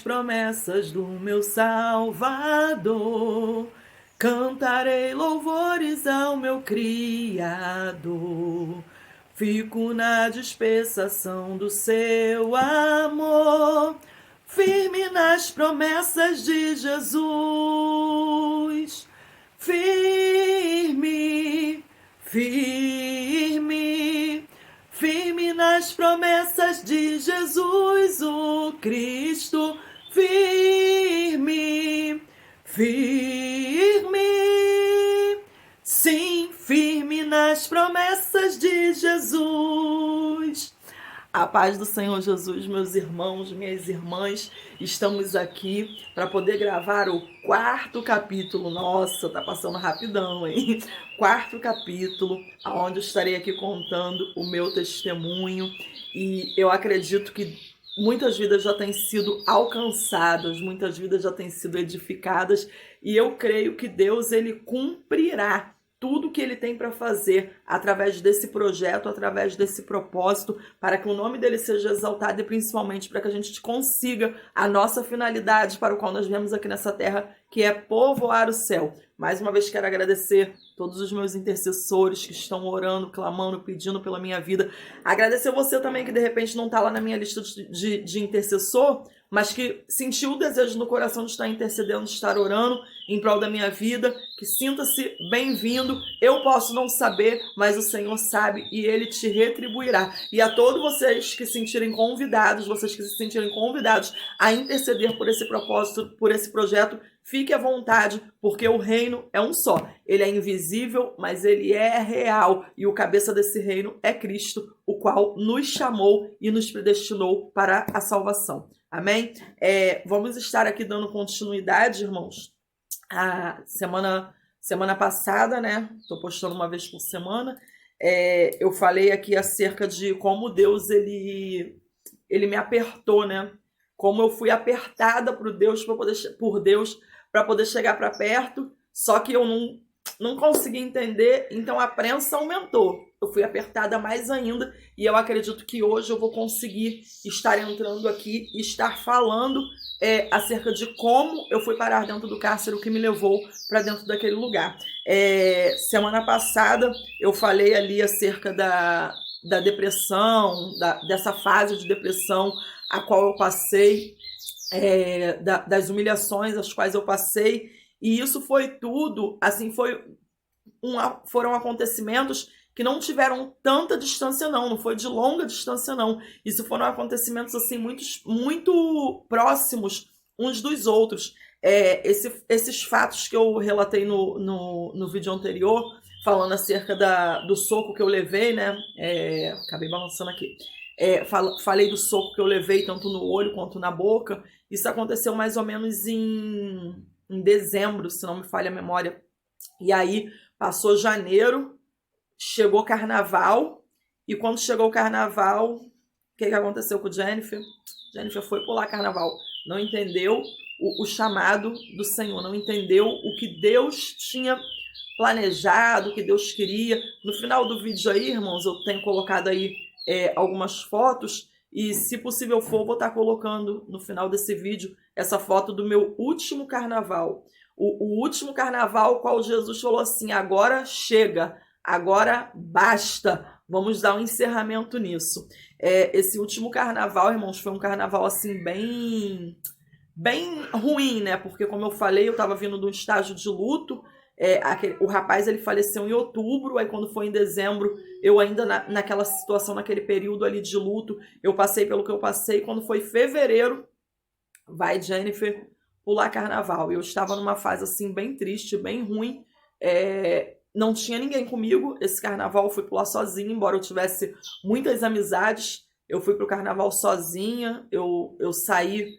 nas promessas do meu Salvador. Cantarei louvores ao meu Criador. Fico na dispensação do seu amor, firme nas promessas de Jesus. Firme, firme, firme nas promessas de Jesus, o Cristo. Firme, firme, sim, firme nas promessas de Jesus. A paz do Senhor Jesus, meus irmãos, minhas irmãs, estamos aqui para poder gravar o 4º capítulo. Nossa, tá passando rapidão, hein? 4º capítulo, onde eu estarei aqui contando o meu testemunho, e eu acredito que muitas vidas já têm sido alcançadas, muitas vidas já têm sido edificadas, e eu creio que Deus, ele cumprirá tudo que ele tem para fazer através desse projeto, através desse propósito, para que o nome dele seja exaltado e principalmente para que a gente consiga a nossa finalidade para o qual nós viemos aqui nessa terra, que é povoar o céu. Mais uma vez quero agradecer todos os meus intercessores que estão orando, clamando, pedindo pela minha vida. Agradecer você também que de repente não está lá na minha lista de intercessor, mas que sentiu o desejo no coração de estar intercedendo, de estar orando em prol da minha vida, que sinta-se bem-vindo. Eu posso não saber, mas o Senhor sabe e Ele te retribuirá. E a todos vocês que se sentirem convidados, a interceder por esse propósito, por esse projeto, fique à vontade, porque o reino é um só. Ele é invisível, mas ele é real. E o cabeça desse reino é Cristo, o qual nos chamou e nos predestinou para a salvação. Amém? Vamos estar aqui dando continuidade, irmãos. A semana passada, né? Estou postando uma vez por semana. Eu falei aqui acerca de como Deus ele me apertou, né? Como eu fui apertada por Deus para poder chegar para perto, só que eu não consegui entender, então a prensa aumentou. Eu fui apertada mais ainda e eu acredito que hoje eu vou conseguir estar entrando aqui e estar falando acerca de como eu fui parar dentro do cárcere, o que me levou para dentro daquele lugar. Semana passada eu falei ali acerca da depressão, dessa fase de depressão a qual eu passei, das humilhações as quais eu passei, e isso foi tudo, assim, foram acontecimentos que não tiveram tanta distância não foi de longa distância não, isso foram acontecimentos assim muito próximos uns dos outros. Esses fatos que eu relatei no vídeo anterior, falando acerca do soco que eu levei, né, acabei balançando aqui, falei do soco que eu levei tanto no olho quanto na boca. Isso aconteceu mais ou menos em dezembro, se não me falha a memória. E aí passou janeiro, chegou carnaval, e quando chegou o carnaval, o que aconteceu com Jennifer? Jennifer foi pular carnaval, não entendeu o chamado do Senhor, não entendeu o que Deus tinha planejado, o que Deus queria. No final do vídeo aí, irmãos, eu tenho colocado aí algumas fotos, e se possível for, vou estar colocando no final desse vídeo essa foto do meu último carnaval. O último carnaval, qual Jesus falou assim: agora chega, agora basta, vamos dar um encerramento nisso. Esse último carnaval, irmãos, foi um carnaval assim bem ruim, né? Porque, como eu falei, eu estava vindo de um estágio de luto. O rapaz ele faleceu em outubro, aí quando foi em dezembro, eu ainda naquela situação, naquele período ali de luto, eu passei pelo que eu passei. Quando foi fevereiro, vai Jennifer pular carnaval. Eu estava numa fase assim bem triste, bem ruim, não tinha ninguém comigo. Esse carnaval eu fui pular sozinha, embora eu tivesse muitas amizades. Eu fui pro carnaval sozinha, eu saí,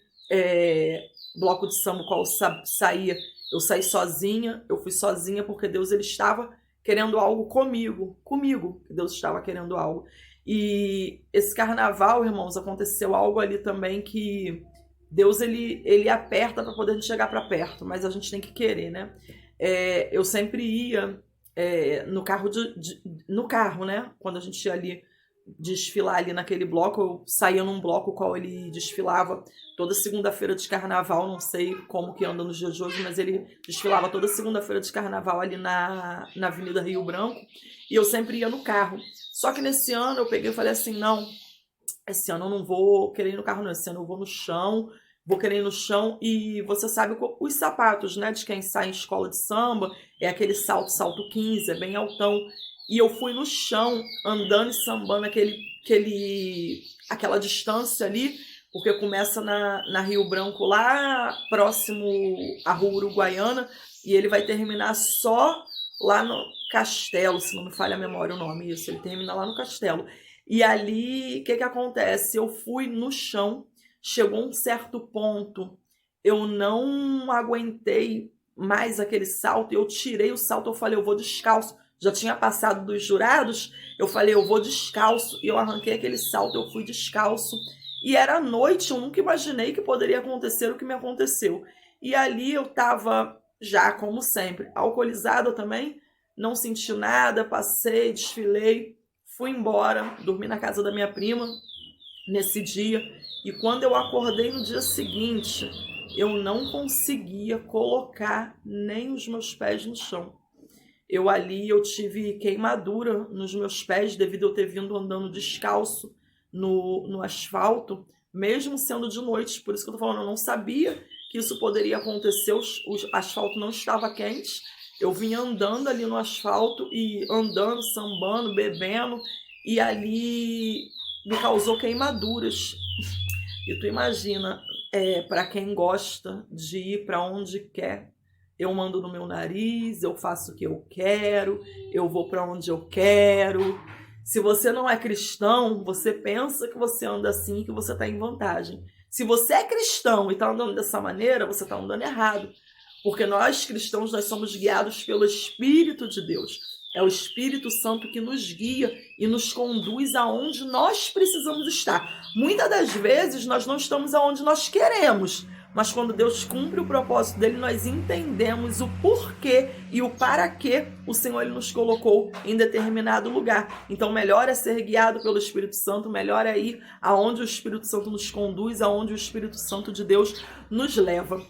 bloco de samba qual saía, eu saí sozinha, eu fui sozinha porque Deus ele estava querendo algo comigo, Deus estava querendo algo. E esse carnaval, irmãos, aconteceu algo ali também que Deus ele aperta para poder chegar para perto, mas a gente tem que querer, né? Eu sempre ia no carro, né? Quando a gente ia ali desfilar ali naquele bloco. Eu saía num bloco qual ele desfilava toda segunda-feira de carnaval, não sei como que anda nos dias de hoje, mas ele desfilava toda segunda-feira de carnaval ali na Avenida Rio Branco, e eu sempre ia no carro. Só que nesse ano eu peguei e falei assim, não, esse ano eu não vou querer ir no carro não, esse ano eu vou no chão, vou querer ir no chão. E você sabe os sapatos, né, de quem sai em escola de samba, é aquele salto 15, é bem altão. E eu fui no chão, andando e sambando aquela distância ali, porque começa na Rio Branco, lá próximo à Rua Uruguaiana, e ele vai terminar só lá no Castelo, se não me falha a memória o nome, isso, ele termina lá no Castelo. E ali, o que acontece? Eu fui no chão, chegou um certo ponto, eu não aguentei mais aquele salto, eu tirei o salto, eu falei, eu vou descalço. Já tinha passado dos jurados, eu falei, eu vou descalço, e eu arranquei aquele salto, eu fui descalço, e era noite, eu nunca imaginei que poderia acontecer o que me aconteceu. E ali eu tava, já como sempre, alcoolizada também, não senti nada, passei, desfilei, fui embora, dormi na casa da minha prima nesse dia, e quando eu acordei no dia seguinte, eu não conseguia colocar nem os meus pés no chão. Eu tive queimadura nos meus pés devido a eu ter vindo andando descalço no asfalto, mesmo sendo de noite. Por isso que eu tô falando, eu não sabia que isso poderia acontecer, o asfalto não estava quente. Eu vinha andando ali no asfalto e andando, sambando, bebendo, e ali me causou queimaduras. E tu imagina, para quem gosta de ir para onde quer, eu mando no meu nariz, eu faço o que eu quero, eu vou para onde eu quero. Se você não é cristão, você pensa que você anda assim, que você está em vantagem. Se você é cristão e está andando dessa maneira, você está andando errado. Porque nós cristãos, nós somos guiados pelo Espírito de Deus. É o Espírito Santo que nos guia e nos conduz aonde nós precisamos estar. Muitas das vezes nós não estamos aonde nós queremos, mas quando Deus cumpre o propósito dele, nós entendemos o porquê e o para que o Senhor ele nos colocou em determinado lugar. Então, melhor é ser guiado pelo Espírito Santo, melhor é ir aonde o Espírito Santo nos conduz, aonde o Espírito Santo de Deus nos leva.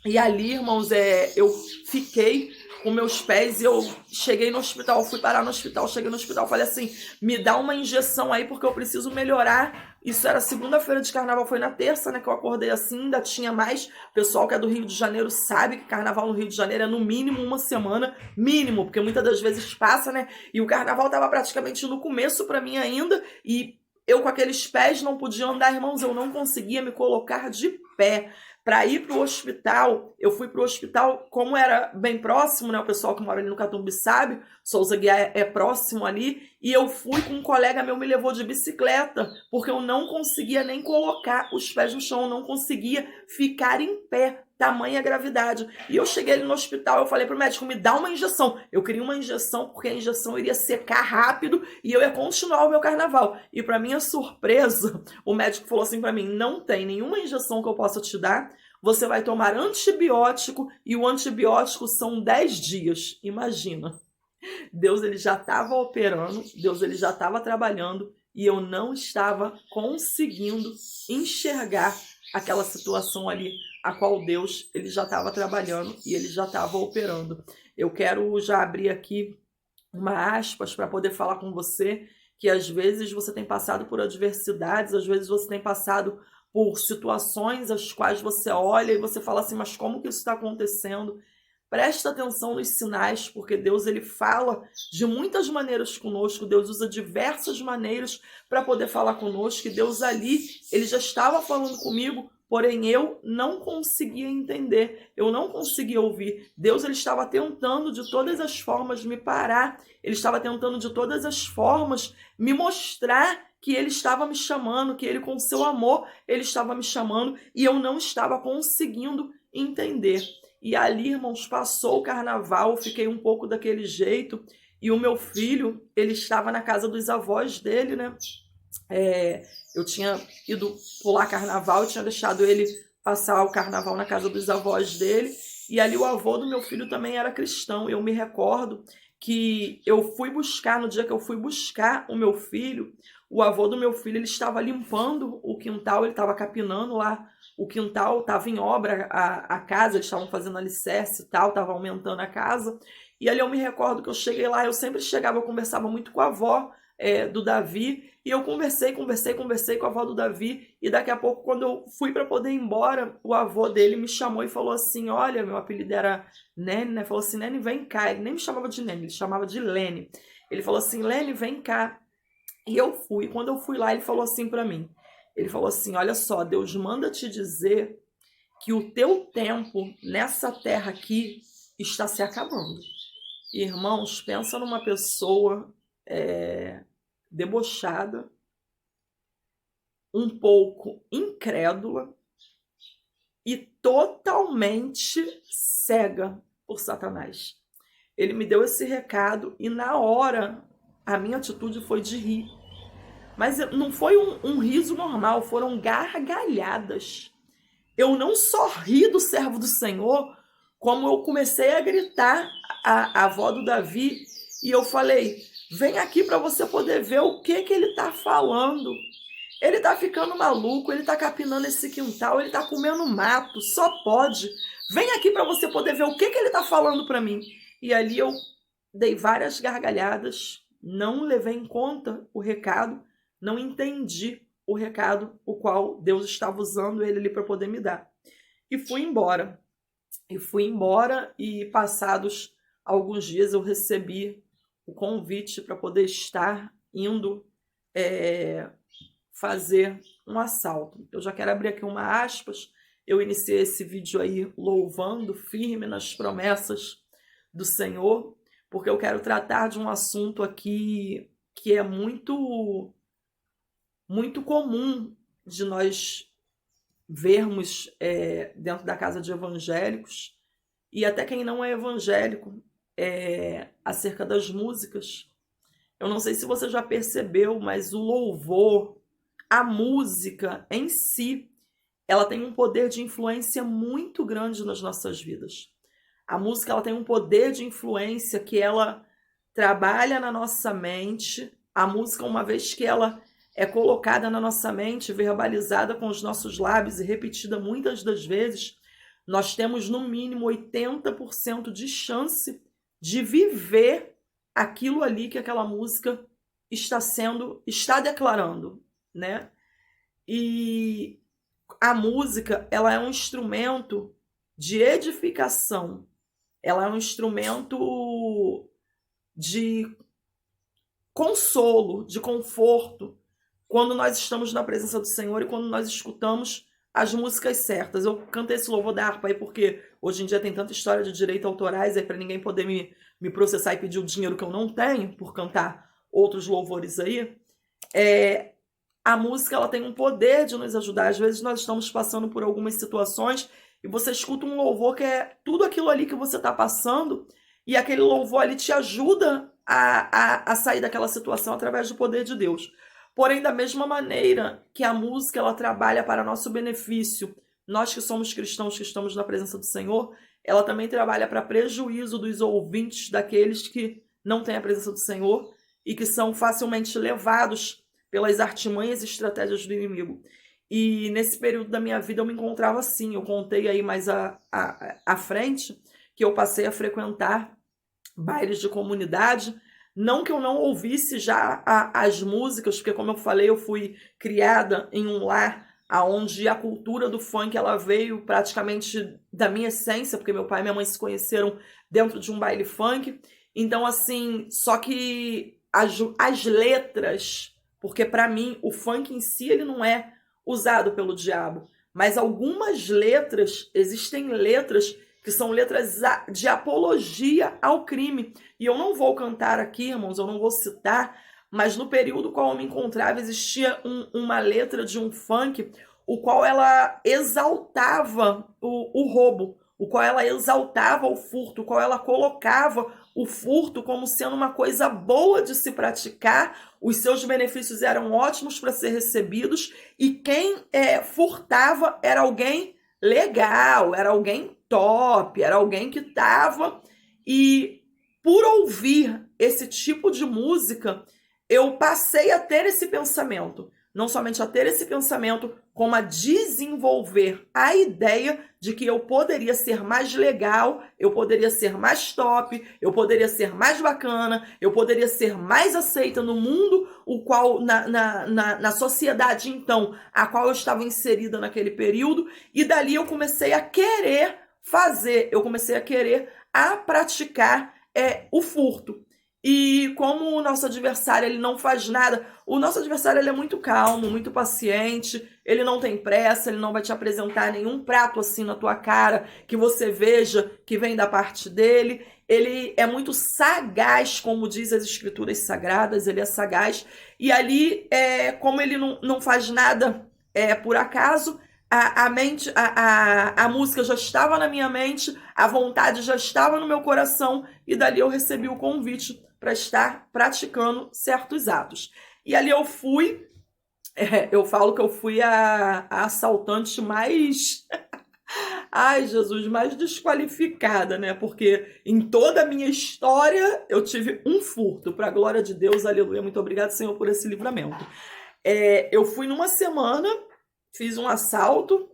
E ali, irmãos, eu fiquei com meus pés e eu cheguei no hospital, fui parar no hospital, cheguei no hospital, falei assim, me dá uma injeção aí porque eu preciso melhorar. Isso era segunda-feira de carnaval, foi na terça, né, que eu acordei assim, ainda tinha mais. O pessoal que é do Rio de Janeiro sabe que carnaval no Rio de Janeiro é no mínimo uma semana, mínimo, porque muitas das vezes passa, né, e o carnaval tava praticamente no começo pra mim ainda, e eu com aqueles pés não podia andar, irmãos, eu não conseguia me colocar de pé. Para ir para o hospital, eu fui para o hospital, como era bem próximo, né? O pessoal que mora ali no Catumbi sabe, Souza Guiar é próximo ali, e eu fui com um colega meu, me levou de bicicleta, porque eu não conseguia nem colocar os pés no chão, eu não conseguia ficar em pé, tamanha gravidade. E eu cheguei ali no hospital, eu falei pro médico, me dá uma injeção. Eu queria uma injeção, porque a injeção iria secar rápido e eu ia continuar o meu carnaval. E para minha surpresa, o médico falou assim para mim, não tem nenhuma injeção que eu possa te dar, você vai tomar antibiótico e o antibiótico são 10 dias. Imagina. Deus ele já estava operando, Deus ele já estava trabalhando e eu não estava conseguindo enxergar aquela situação ali a qual Deus ele já estava trabalhando e ele já estava operando. Eu quero já abrir aqui uma aspas para poder falar com você que às vezes você tem passado por adversidades, às vezes você tem passado por situações as quais você olha e você fala assim, mas como que isso está acontecendo? Presta atenção nos sinais, porque Deus ele fala de muitas maneiras conosco, Deus usa diversas maneiras para poder falar conosco, e Deus ali, ele já estava falando comigo, porém eu não conseguia entender, eu não conseguia ouvir. Deus ele estava tentando de todas as formas me parar, ele estava tentando de todas as formas me mostrar que ele estava me chamando, que ele com seu amor, ele estava me chamando, e eu não estava conseguindo entender. E ali, irmãos, passou o carnaval, eu fiquei um pouco daquele jeito, e o meu filho, ele estava na casa dos avós dele, né? Eu tinha ido pular carnaval, eu tinha deixado ele passar o carnaval na casa dos avós dele, e ali o avô do meu filho também era cristão. Eu me recordo que eu fui buscar, no dia que eu fui buscar o meu filho, o avô do meu filho, ele estava limpando o quintal, ele estava capinando lá o quintal, estava em obra a casa, eles estavam fazendo alicerce e tal, estava aumentando a casa. E ali eu me recordo que eu cheguei lá, eu sempre chegava, eu conversava muito com a avó do Davi, e eu conversei com a avó do Davi, e daqui a pouco, quando eu fui para poder ir embora, o avô dele me chamou e falou assim, olha, meu apelido era Nene, né? Falou assim, Nene, vem cá. Ele nem me chamava de Nene, ele chamava de Lene. Ele falou assim, Lene, vem cá. E eu fui. Quando eu fui lá, ele falou assim para mim. Ele falou assim, olha só, Deus manda te dizer que o teu tempo nessa terra aqui está se acabando. Irmãos, pensa numa pessoa debochada, um pouco incrédula e totalmente cega por Satanás. Ele me deu esse recado e na hora a minha atitude foi de rir. Mas não foi um riso normal, foram gargalhadas. Eu não só ri do servo do Senhor, como eu comecei a gritar a avó do Davi e eu falei, vem aqui para você poder ver o que ele está falando. Ele tá ficando maluco, ele tá capinando esse quintal, ele tá comendo mato, só pode. Vem aqui para você poder ver o que ele tá falando para mim. E ali eu dei várias gargalhadas, não levei em conta o recado, não entendi o recado o qual Deus estava usando ele ali para poder me dar. E fui embora. E passados alguns dias eu recebi o convite para poder estar indo fazer um assalto. Eu já quero abrir aqui uma aspas. Eu iniciei esse vídeo aí louvando, firme nas promessas do Senhor, porque eu quero tratar de um assunto aqui que é muito comum de nós vermos dentro da casa de evangélicos, e até quem não é evangélico, acerca das músicas. Eu não sei se você já percebeu, mas o louvor, a música em si, ela tem um poder de influência muito grande nas nossas vidas. A música ela tem um poder de influência que ela trabalha na nossa mente. A música, uma vez que ela é colocada na nossa mente, verbalizada com os nossos lábios e repetida muitas das vezes, nós temos no mínimo 80% de chance de viver aquilo ali que aquela música está declarando, né? E a música, ela é um instrumento de edificação, ela é um instrumento de consolo, de conforto, quando nós estamos na presença do Senhor e quando nós escutamos as músicas certas. Eu cantei esse louvor da harpa aí porque hoje em dia tem tanta história de direitos autorais aí para ninguém poder me processar e pedir o dinheiro que eu não tenho por cantar outros louvores aí. A música ela tem um poder de nos ajudar. Às vezes nós estamos passando por algumas situações e você escuta um louvor que é tudo aquilo ali que você está passando e aquele louvor ali te ajuda a sair daquela situação através do poder de Deus. Porém, da mesma maneira que a música ela trabalha para nosso benefício, nós que somos cristãos, que estamos na presença do Senhor, ela também trabalha para prejuízo dos ouvintes, daqueles que não têm a presença do Senhor e que são facilmente levados pelas artimanhas e estratégias do inimigo. E nesse período da minha vida eu me encontrava assim. Eu contei aí mais à frente que eu passei a frequentar bailes de comunidade. Não que eu não ouvisse já as músicas, porque como eu falei, eu fui criada em um lar onde a cultura do funk ela veio praticamente da minha essência, porque meu pai e minha mãe se conheceram dentro de um baile funk. Então, assim, só que as letras, porque para mim o funk em si ele não é usado pelo diabo, mas algumas letras, existem letras que são letras de apologia ao crime. E eu não vou cantar aqui, irmãos, eu não vou citar, mas no período qual eu me encontrava, existia uma letra de um funk, o qual ela exaltava o roubo, o qual ela exaltava o furto, o qual ela colocava o furto como sendo uma coisa boa de se praticar, os seus benefícios eram ótimos para ser recebidos, e quem furtava era alguém legal, era alguém top, era alguém que estava. E por ouvir esse tipo de música, eu passei a ter esse pensamento. Não somente a ter esse pensamento, como a desenvolver a ideia de que eu poderia ser mais legal, eu poderia ser mais top, eu poderia ser mais bacana, eu poderia ser mais aceita no mundo, o qual na sociedade, então, a qual eu estava inserida naquele período, e dali eu comecei a querer fazer, eu comecei a querer a praticar o furto. E como o nosso adversário ele não faz nada, o nosso adversário ele é muito calmo, muito paciente, ele não tem pressa, ele não vai te apresentar nenhum prato assim na tua cara que você veja que vem da parte dele. Ele é muito sagaz, como diz as escrituras sagradas, ele é sagaz. E ali, como ele não faz nada por acaso, a música já estava na minha mente, a vontade já estava no meu coração, e dali eu recebi o convite para estar praticando certos atos. E ali eu fui, eu falo que eu fui a assaltante mais, ai Jesus, mais desqualificada, né? Porque em toda a minha história eu tive um furto, para a glória de Deus, aleluia, muito obrigado, Senhor, por esse livramento. Eu fui numa semana, fiz um assalto,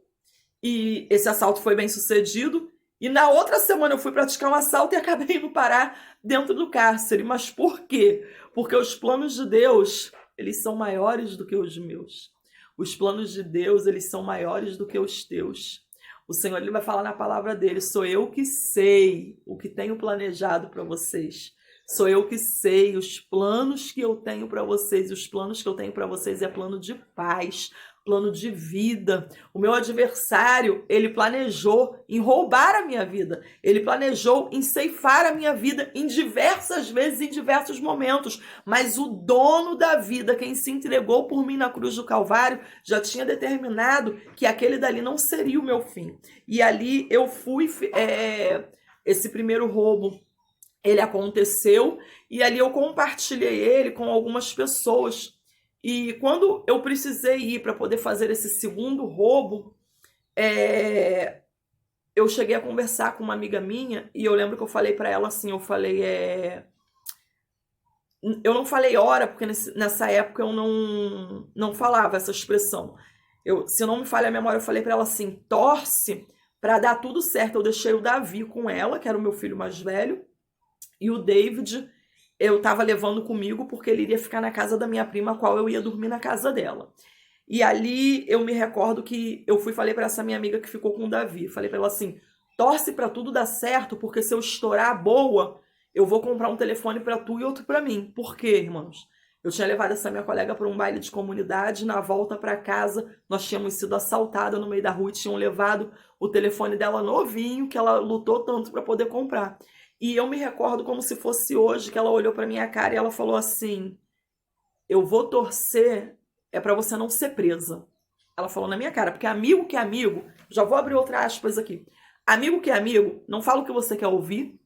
e esse assalto foi bem sucedido, e na outra semana eu fui praticar um assalto e acabei indo parar dentro do cárcere. Mas por quê? Porque os planos de Deus, eles são maiores do que os meus. Os planos de Deus, eles são maiores do que os teus. O Senhor, ele vai falar na palavra dele: sou eu que sei o que tenho planejado para vocês. Sou eu que sei os planos que eu tenho para vocês. Os planos que eu tenho para vocês é plano de paz, plano de vida. O meu adversário, ele planejou em roubar a minha vida. Ele planejou em ceifar a minha vida em diversas vezes, em diversos momentos. Mas o dono da vida, quem se entregou por mim na cruz do Calvário, já tinha determinado que aquele dali não seria o meu fim. E ali eu fui, esse primeiro roubo, ele aconteceu, e ali eu compartilhei ele com algumas pessoas. E quando eu precisei ir para poder fazer esse segundo roubo, eu cheguei a conversar com uma amiga minha, e eu lembro que eu falei para ela assim, eu falei, eu não falei hora, porque nessa época eu não falava essa expressão. Se não me falha a memória, eu falei para ela assim, torce para dar tudo certo. Eu deixei o Davi com ela, que era o meu filho mais velho, e o David eu estava levando comigo porque ele iria ficar na casa da minha prima, a qual eu ia dormir na casa dela. E ali eu me recordo que eu falei para essa minha amiga que ficou com o Davi, falei para ela assim, torce para tudo dar certo, porque se eu estourar a boa, eu vou comprar um telefone para tu e outro para mim. Por quê, irmãos? Eu tinha levado essa minha colega para um baile de comunidade, na volta para casa nós tínhamos sido assaltadas no meio da rua e tinham levado o telefone dela novinho, que ela lutou tanto para poder comprar. E eu me recordo como se fosse hoje, que ela olhou para minha cara e ela falou assim, eu vou torcer para você não ser presa. Ela falou na minha cara, porque amigo que é amigo, já vou abrir outra aspas aqui, amigo que é amigo, não fala o que você quer ouvir,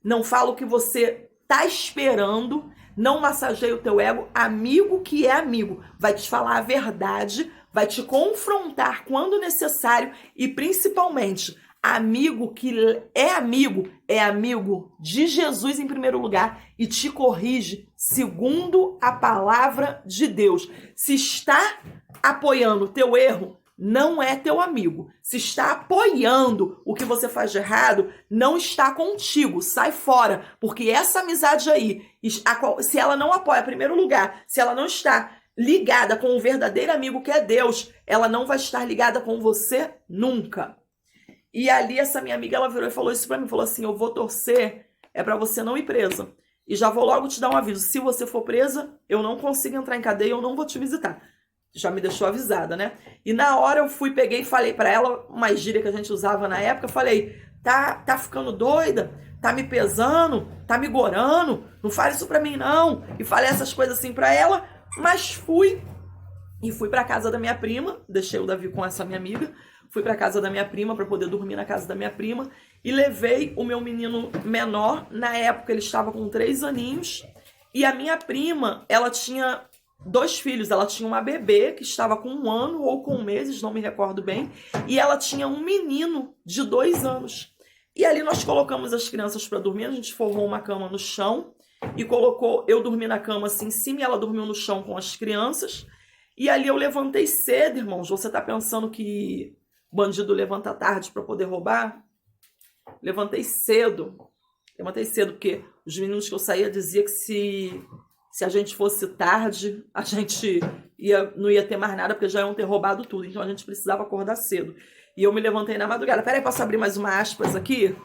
não fala o que você tá esperando, não massageia o teu ego. Amigo que é amigo vai te falar a verdade, vai te confrontar quando necessário, e principalmente amigo que é amigo de Jesus em primeiro lugar e te corrige segundo a palavra de Deus. Se está apoiando o teu erro, não é teu amigo. Se está apoiando o que você faz de errado, não está contigo. Sai fora, porque essa amizade aí, se ela não apoia em primeiro lugar, se ela não está ligada com o verdadeiro amigo que é Deus, ela não vai estar ligada com você nunca. E ali essa minha amiga, ela virou e falou isso pra mim, falou assim, eu vou torcer, pra você não ir presa. E já vou logo te dar um aviso, se você for presa, eu não consigo entrar em cadeia, eu não vou te visitar. Já me deixou avisada, né? E na hora eu peguei e falei pra ela, uma gíria que a gente usava na época, eu falei, tá ficando doida? Tá me pesando? Tá me gorando? Não fale isso pra mim não. E falei essas coisas assim pra ela, mas fui pra casa da minha prima, deixei o Davi com essa minha amiga, fui pra casa da minha prima para poder dormir na casa da minha prima e levei o meu menino menor. Na época ele estava com 3 aninhos e a minha prima, ela tinha 2 filhos. Ela tinha uma bebê que estava com 1 ano ou com meses, não me recordo bem, e ela tinha um menino de 2 anos. E ali nós colocamos as crianças para dormir, a gente formou uma cama no chão e colocou, eu dormi na cama assim em cima e ela dormiu no chão com as crianças. E ali eu levantei cedo, irmãos. Você tá pensando que bandido levanta tarde para poder roubar? Levantei cedo. Levantei cedo porque os meninos que eu saía diziam que se a gente fosse tarde, a gente não ia ter mais nada, porque já iam ter roubado tudo. Então a gente precisava acordar cedo. E eu me levantei na madrugada. Peraí, posso abrir mais uma aspas aqui?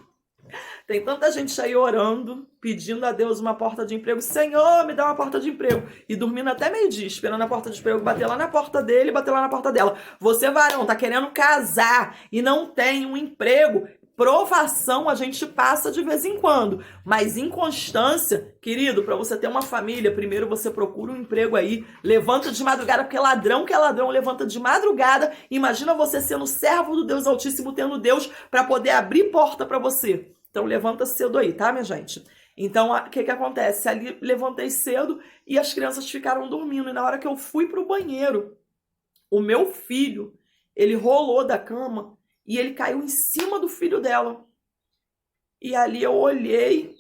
Tem tanta gente aí orando, pedindo a Deus uma porta de emprego. Senhor, me dá uma porta de emprego. E dormindo até meio-dia, esperando a porta de emprego bater lá na porta dele e bater lá na porta dela. Você, varão, tá querendo casar e não tem um emprego. Provação a gente passa de vez em quando, mas inconstância, querido, para você ter uma família, primeiro você procura um emprego aí, levanta de madrugada, porque ladrão que é ladrão levanta de madrugada. Imagina você sendo servo do Deus Altíssimo, tendo Deus para poder abrir porta para você. Então levanta cedo aí, tá, minha gente? Então, o que acontece? Ali levantei cedo e as crianças ficaram dormindo. E na hora que eu fui pro banheiro, o meu filho, ele rolou da cama e ele caiu em cima do filho dela. E ali eu olhei,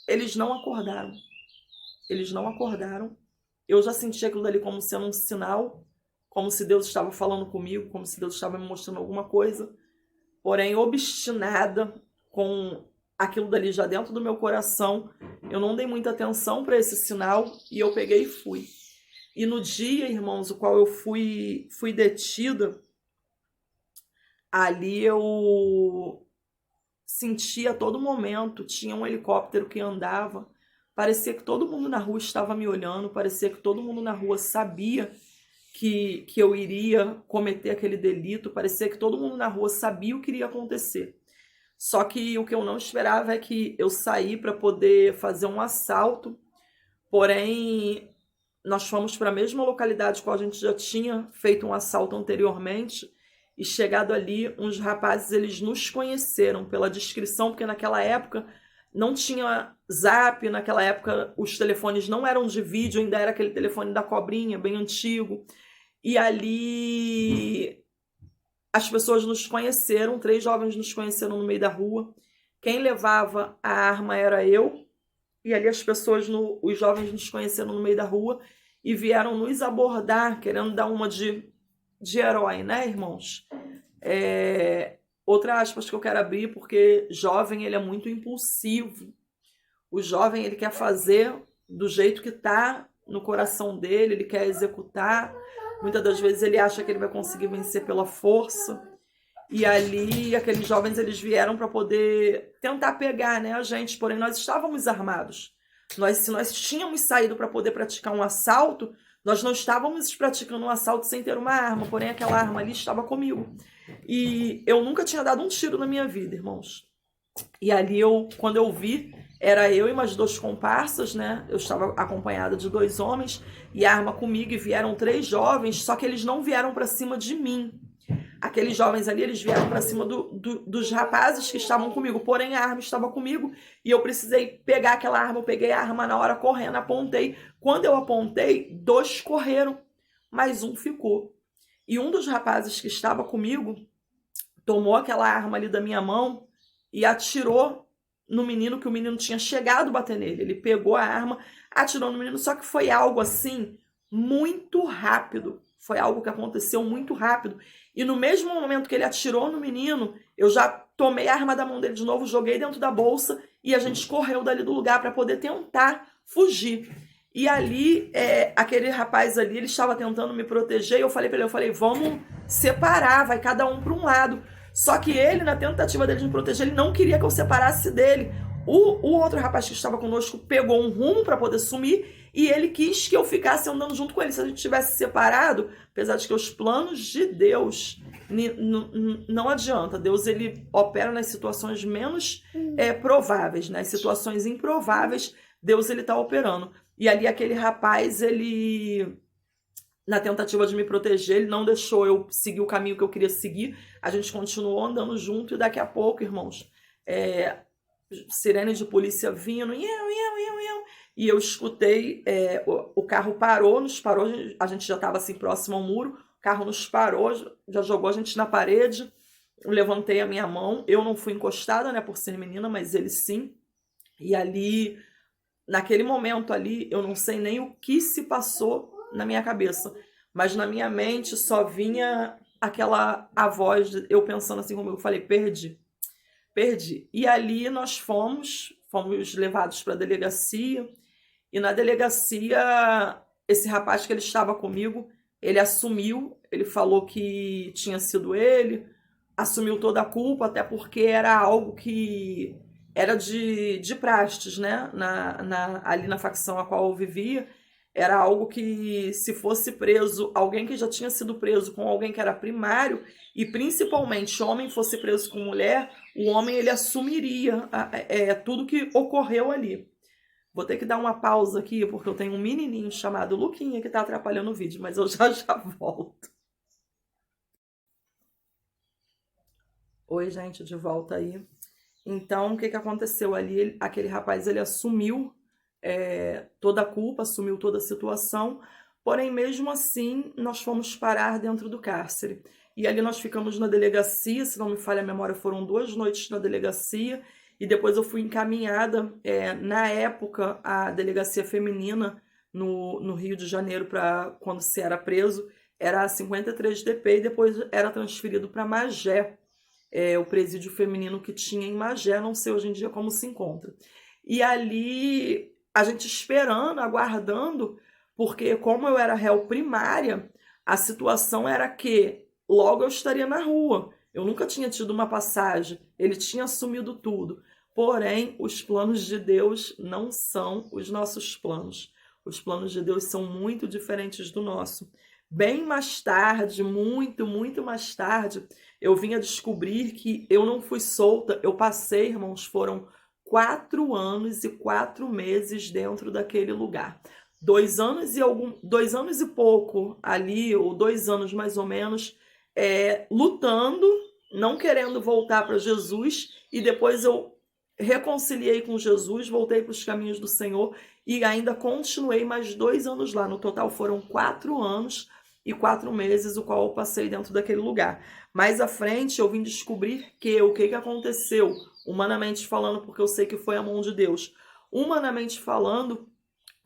eles não acordaram. Eles não acordaram. Eu já senti aquilo dali como sendo um sinal, como se Deus estava falando comigo, como se Deus estava me mostrando alguma coisa. Porém, obstinada com aquilo dali já dentro do meu coração, eu não dei muita atenção para esse sinal e eu peguei e fui. E no dia, irmãos, o qual eu fui detida, ali eu sentia a todo momento, tinha um helicóptero que andava, parecia que todo mundo na rua estava me olhando, parecia que todo mundo na rua sabia que eu iria cometer aquele delito, parecia que todo mundo na rua sabia o que iria acontecer. Só que o que eu não esperava é que eu saí para poder fazer um assalto, porém nós fomos para a mesma localidade qual a gente já tinha feito um assalto anteriormente, e chegado ali, uns rapazes, eles nos conheceram pela descrição, porque naquela época não tinha Zap, naquela época os telefones não eram de vídeo, ainda era aquele telefone da cobrinha, bem antigo. E ali as pessoas nos conheceram, 3 jovens nos conheceram no meio da rua. Quem levava a arma era eu. E ali as pessoas, os jovens nos conheceram no meio da rua e vieram nos abordar, querendo dar uma de herói, né, irmãos? Outra aspas que eu quero abrir, porque jovem, ele é muito impulsivo. O jovem, ele quer fazer do jeito que tá no coração dele, ele quer executar. Muitas das vezes ele acha que ele vai conseguir vencer pela força. E ali, aqueles jovens, eles vieram para poder tentar pegar, né, a gente. Porém, nós estávamos armados. Se nós tínhamos saído para poder praticar um assalto, nós não estávamos praticando um assalto sem ter uma arma. Porém, aquela arma ali estava comigo. E eu nunca tinha dado um tiro na minha vida, irmãos. E ali, quando eu vi, era eu e mais 2 comparsas, né? Eu estava acompanhada de 2 homens e a arma comigo, e vieram 3 jovens, só que eles não vieram para cima de mim. Aqueles jovens ali, eles vieram para cima dos rapazes que estavam comigo, porém a arma estava comigo e eu precisei pegar aquela arma. Eu peguei a arma na hora correndo, apontei. Quando eu apontei, 2 correram, mas um ficou. E um dos rapazes que estava comigo tomou aquela arma ali da minha mão e atirou no menino, que o menino tinha chegado a bater nele. Ele pegou a arma, atirou no menino, só que foi algo assim muito rápido. Foi algo que aconteceu muito rápido. E no mesmo momento que ele atirou no menino, eu já tomei a arma da mão dele de novo, joguei dentro da bolsa e a gente correu dali do lugar para poder tentar fugir. E ali, aquele rapaz ali, ele estava tentando me proteger, e eu falei para ele, vamos separar, vai cada um para um lado. Só que ele, na tentativa dele de me proteger, ele não queria que eu separasse dele. O outro rapaz que estava conosco pegou um rumo para poder sumir e ele quis que eu ficasse andando junto com ele. Se a gente tivesse separado, apesar de que os planos de Deus não adianta. Deus, ele opera nas situações menos prováveis, nas situações improváveis, Deus, ele está operando. E ali aquele rapaz, ele, na tentativa de me proteger, ele não deixou eu seguir o caminho que eu queria seguir. A gente continuou andando junto e daqui a pouco, irmãos, sirene de polícia vindo, e eu escutei, o carro nos parou, a gente já estava assim próximo ao muro, o carro nos parou, já jogou a gente na parede, eu levantei a minha mão, eu não fui encostada, né, por ser menina, mas ele sim, e ali naquele momento ali, eu não sei nem o que se passou na minha cabeça, mas na minha mente só vinha a voz, eu pensando assim como eu falei, perdi, perdi. E ali nós fomos levados para a delegacia, e na delegacia, esse rapaz que ele estava comigo, ele assumiu, ele falou que tinha sido ele, assumiu toda a culpa, até porque era algo que era de prastes, né? Ali na facção a qual eu vivia, era algo que, se fosse preso alguém que já tinha sido preso com alguém que era primário, e principalmente homem fosse preso com mulher, o homem ele assumiria tudo que ocorreu ali. Vou ter que dar uma pausa aqui, porque eu tenho um menininho chamado Luquinha que tá atrapalhando o vídeo, mas eu já já volto. Oi, gente, de volta aí. Então, o que que aconteceu ali? Aquele rapaz, ele assumiu toda a culpa, assumiu toda a situação, porém, mesmo assim, nós fomos parar dentro do cárcere. E ali nós ficamos na delegacia, se não me falha a memória, foram 2 noites na delegacia, e depois eu fui encaminhada, na época, a delegacia feminina no Rio de Janeiro, para quando se era preso, era a 53DP, e depois era transferido para Magé, o presídio feminino que tinha em Magé, não sei hoje em dia como se encontra. E ali, a gente esperando, aguardando, porque como eu era réu primária, a situação era que logo eu estaria na rua. Eu nunca tinha tido uma passagem, ele tinha assumido tudo. Porém, os planos de Deus não são os nossos planos. Os planos de Deus são muito diferentes do nosso. Bem mais tarde, muito mais tarde, eu vim a descobrir que eu não fui solta. Eu passei, irmãos, foram 4 anos e 4 meses dentro daquele lugar. 2 anos e pouco ali, ou 2 anos mais ou menos, lutando, não querendo voltar para Jesus, e depois eu reconciliei com Jesus, voltei para os caminhos do Senhor e ainda continuei mais 2 anos lá. No total foram 4 anos e 4 meses, o qual eu passei dentro daquele lugar. Mais à frente eu vim descobrir que o que aconteceu, humanamente falando, porque eu sei que foi a mão de Deus. Humanamente falando,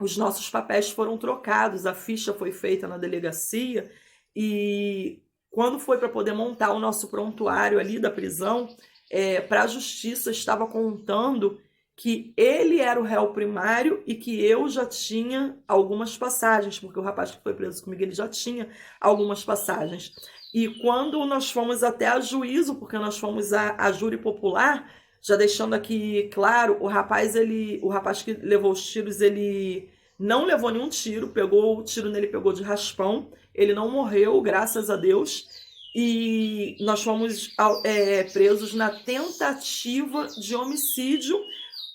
os nossos papéis foram trocados, a ficha foi feita na delegacia, e quando foi para poder montar o nosso prontuário ali da prisão, para a justiça estava contando que ele era o réu primário e que eu já tinha algumas passagens, porque o rapaz que foi preso comigo, ele já tinha algumas passagens. E quando nós fomos até a juízo, porque nós fomos a júri popular, já deixando aqui claro, o rapaz que levou os tiros, ele não levou nenhum tiro, o tiro nele pegou de raspão, ele não morreu, graças a Deus. E nós fomos presos na tentativa de homicídio,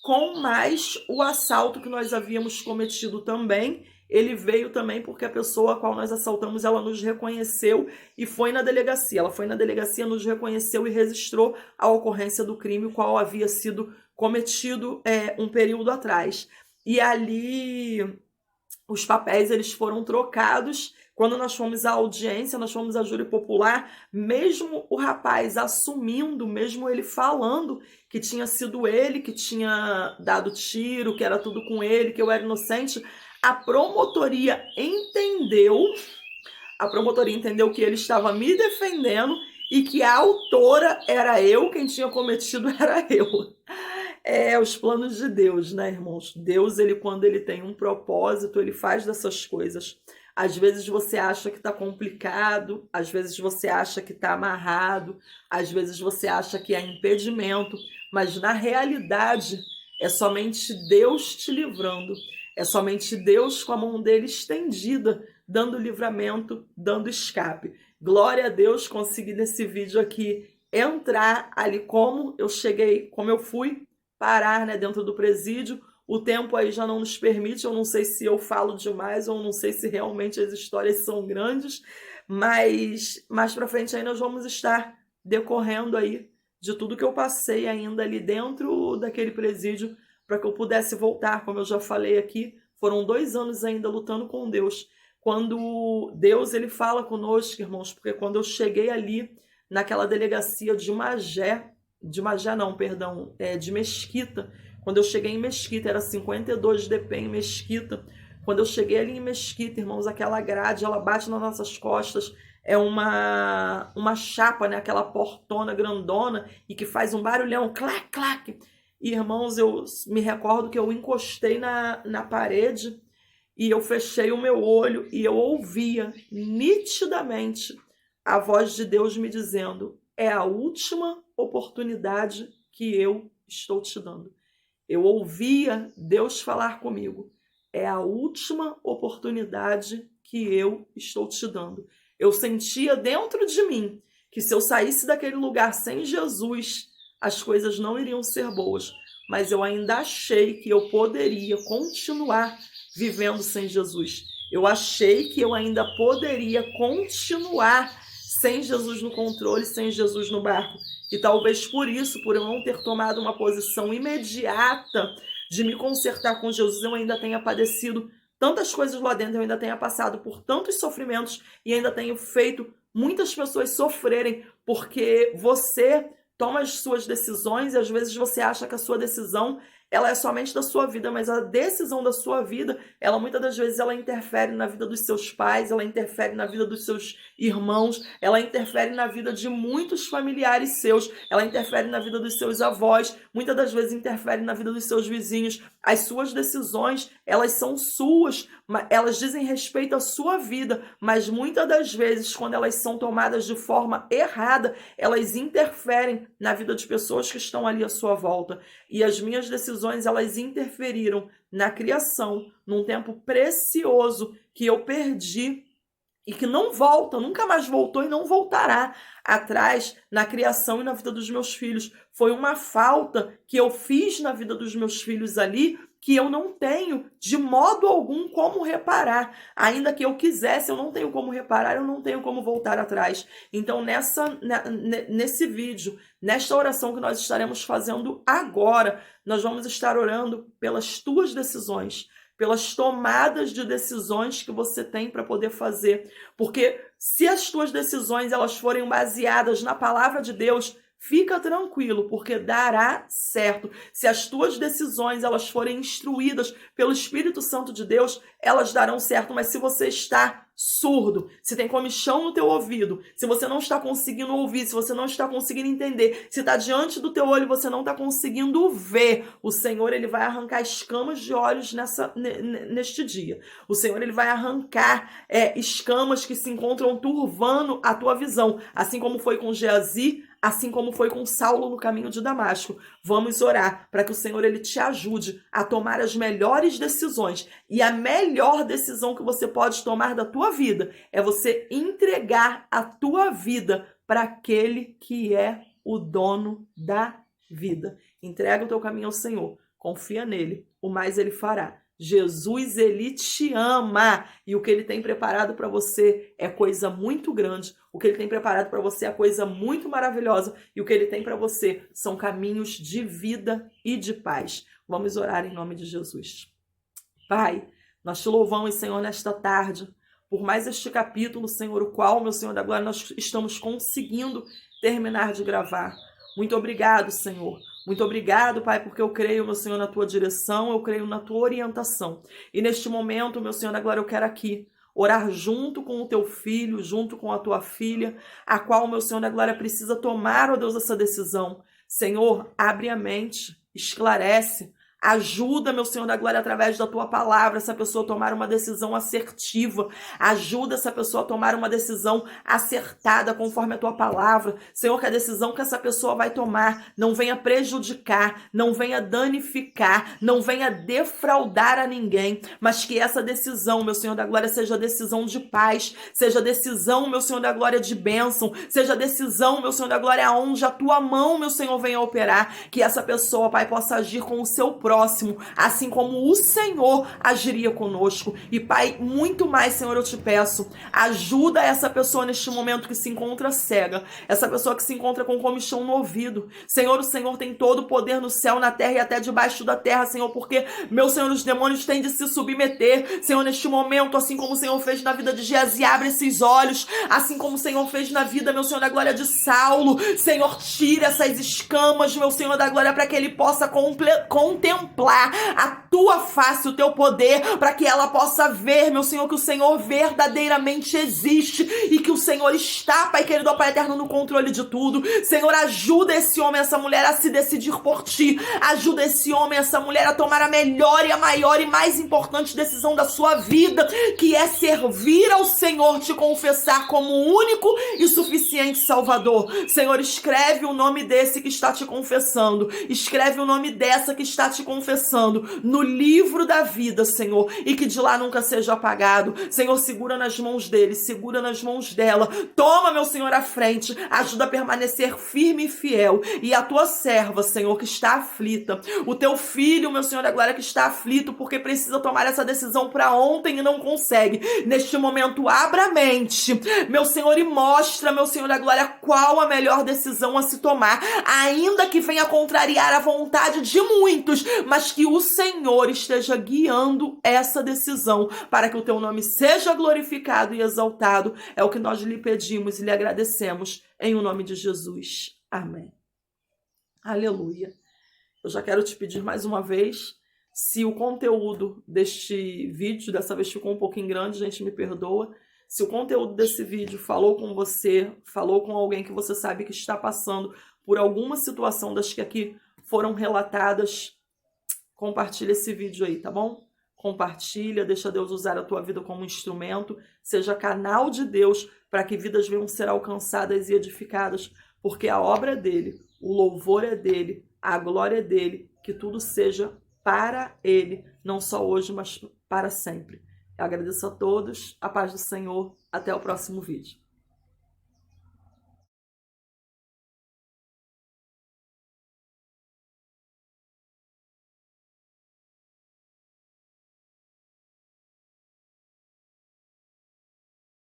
com mais o assalto que nós havíamos cometido também. Ele veio também porque a pessoa a qual nós assaltamos, ela nos reconheceu e foi na delegacia. Ela foi na delegacia, nos reconheceu e registrou a ocorrência do crime, o qual havia sido cometido um período atrás. E ali os papéis eles foram trocados. Quando nós fomos à audiência, nós fomos à júri popular, mesmo o rapaz assumindo, mesmo ele falando que tinha sido ele que tinha dado tiro, que era tudo com ele, que eu era inocente, a promotoria entendeu que ele estava me defendendo e que a autora era eu, quem tinha cometido era eu. Os planos de Deus, né, irmãos? Deus, quando ele tem um propósito, ele faz dessas coisas. Às vezes você acha que está complicado, às vezes você acha que está amarrado, às vezes você acha que é impedimento, mas na realidade é somente Deus te livrando, é somente Deus com a mão dele estendida, dando livramento, dando escape. Glória a Deus, consegui nesse vídeo aqui entrar ali como eu cheguei, como eu fui parar, né, dentro do presídio. O tempo aí já não nos permite, eu não sei se eu falo demais ou não sei se realmente as histórias são grandes, mas mais para frente aí nós vamos estar decorrendo aí de tudo que eu passei ainda ali dentro daquele presídio para que eu pudesse voltar, como eu já falei aqui, foram 2 anos ainda lutando com Deus. Quando Deus ele fala conosco, irmãos, porque quando eu cheguei ali naquela delegacia de Mesquita, Quando eu cheguei em Mesquita, era 52 DP em Mesquita. Quando eu cheguei ali em Mesquita, irmãos, aquela grade, ela bate nas nossas costas. É uma chapa, né? Aquela portona grandona e que faz um barulhão, clac, clac. E, irmãos, eu me recordo que eu encostei na parede e eu fechei o meu olho e eu ouvia nitidamente a voz de Deus me dizendo: é a última oportunidade que eu estou te dando. Eu ouvia Deus falar comigo: é a última oportunidade que eu estou te dando. Eu sentia dentro de mim que se eu saísse daquele lugar sem Jesus, as coisas não iriam ser boas. Mas eu ainda achei que eu poderia continuar vivendo sem Jesus. Eu achei que eu ainda poderia continuar sem Jesus no controle, sem Jesus no barco. E talvez por isso, por eu não ter tomado uma posição imediata de me consertar com Jesus, eu ainda tenha padecido tantas coisas lá dentro, eu ainda tenha passado por tantos sofrimentos e ainda tenho feito muitas pessoas sofrerem, porque você toma as suas decisões e às vezes você acha que a sua decisão ela é somente da sua vida, mas a decisão da sua vida, ela muitas das vezes ela interfere na vida dos seus pais, ela interfere na vida dos seus irmãos, ela interfere na vida de muitos familiares seus, ela interfere na vida dos seus avós, muitas das vezes interfere na vida dos seus vizinhos. As suas decisões, elas são suas, elas dizem respeito à sua vida, mas muitas das vezes, quando elas são tomadas de forma errada, elas interferem na vida de pessoas que estão ali à sua volta. E as minhas decisões, elas interferiram na criação, num tempo precioso que eu perdi e que não volta, nunca mais voltou e não voltará atrás na criação e na vida dos meus filhos. Foi uma falta que eu fiz na vida dos meus filhos ali, que eu não tenho de modo algum como reparar. Ainda que eu quisesse, eu não tenho como reparar, eu não tenho como voltar atrás. Então, nesse vídeo, nesta oração que nós estaremos fazendo agora, nós vamos estar orando pelas tuas decisões, pelas tomadas de decisões que você tem para poder fazer. Porque se as tuas decisões elas forem baseadas na palavra de Deus, fica tranquilo, porque dará certo. Se as tuas decisões elas forem instruídas pelo Espírito Santo de Deus, elas darão certo. Mas se você está surdo, se tem comichão no teu ouvido, se você não está conseguindo ouvir, se você não está conseguindo entender, se está diante do teu olho e você não está conseguindo ver, o Senhor ele vai arrancar escamas de olhos neste dia. O Senhor ele vai arrancar escamas que se encontram turvando a tua visão, assim como foi com Geazi, assim como foi com Saulo no caminho de Damasco. Vamos orar para que o Senhor ele te ajude a tomar as melhores decisões. E a melhor decisão que você pode tomar da tua vida é você entregar a tua vida para aquele que é o dono da vida. Entrega o teu caminho ao Senhor. Confia nele. O mais ele fará. Jesus, ele te ama e o que ele tem preparado para você é coisa muito grande. O que ele tem preparado para você é coisa muito maravilhosa e o que ele tem para você são caminhos de vida e de paz. Vamos orar em nome de Jesus. Pai, nós te louvamos, Senhor, nesta tarde, por mais este capítulo, Senhor, o qual, meu Senhor da glória, nós estamos conseguindo terminar de gravar. Muito obrigado, Senhor. Muito obrigado, Pai, porque eu creio, meu Senhor, na tua direção, eu creio na tua orientação. E neste momento, meu Senhor da glória, eu quero aqui orar junto com o teu filho, junto com a tua filha, a qual, meu Senhor da glória, precisa tomar, ó Deus, essa decisão. Senhor, abre a mente, esclarece, ajuda, meu Senhor da glória, através da tua palavra, essa pessoa a tomar uma decisão assertiva. Ajuda essa pessoa a tomar uma decisão acertada conforme a tua palavra. Senhor, que a decisão que essa pessoa vai tomar não venha prejudicar, não venha danificar, não venha defraudar a ninguém, mas que essa decisão, meu Senhor da glória, seja decisão de paz, seja decisão, meu Senhor da glória, de bênção, seja decisão, meu Senhor da glória, onde a tua mão, meu Senhor, venha operar, que essa pessoa, Pai, possa agir com o seu próximo, assim como o Senhor agiria conosco. E Pai, muito mais, Senhor, eu te peço, ajuda essa pessoa neste momento que se encontra cega, essa pessoa que se encontra com comichão no ouvido. Senhor, o Senhor tem todo o poder no céu, na terra e até debaixo da terra, Senhor, porque, meu Senhor, os demônios têm de se submeter, Senhor, neste momento, assim como o Senhor fez na vida de Geazi, abre esses olhos, assim como o Senhor fez na vida, meu Senhor da glória, de Saulo. Senhor, tira essas escamas, meu Senhor da glória, para que ele possa contemplar contemplar a tua face, o teu poder, para que ela possa ver, meu Senhor, que o Senhor verdadeiramente existe e que o Senhor está, Pai querido, ó Pai eterno, no controle de tudo. Senhor, ajuda esse homem, essa mulher a se decidir por ti. Ajuda esse homem, essa mulher a tomar a melhor e a maior e mais importante decisão da sua vida, que é servir ao Senhor, te confessar como o único e suficiente Salvador. Senhor, escreve o nome desse que está te confessando. Escreve o nome dessa que está te confessando no livro da vida, Senhor, e que de lá nunca seja apagado. Senhor, segura nas mãos dele, segura nas mãos dela. Toma, meu Senhor, à frente. Ajuda a permanecer firme e fiel. E a tua serva, Senhor, que está aflita. O teu filho, meu Senhor da glória, que está aflito porque precisa tomar essa decisão para ontem e não consegue. Neste momento, abra a mente, meu Senhor, e mostra, meu Senhor da glória, qual a melhor decisão a se tomar, ainda que venha contrariar a vontade de muitos, mas que o Senhor esteja guiando essa decisão para que o teu nome seja glorificado e exaltado. É o que nós lhe pedimos e lhe agradecemos em o nome de Jesus. Amém. Aleluia. Eu já quero te pedir mais uma vez, se o conteúdo deste vídeo, dessa vez ficou um pouquinho grande, gente, me perdoa. Se o conteúdo desse vídeo falou com você, falou com alguém que você sabe que está passando por alguma situação das que aqui foram relatadas, compartilha esse vídeo aí, tá bom? Compartilha, deixa Deus usar a tua vida como instrumento, seja canal de Deus para que vidas venham ser alcançadas e edificadas, porque a obra é dele, o louvor é dele, a glória é dele, que tudo seja para ele, não só hoje, mas para sempre. Eu agradeço a todos, a paz do Senhor, até o próximo vídeo.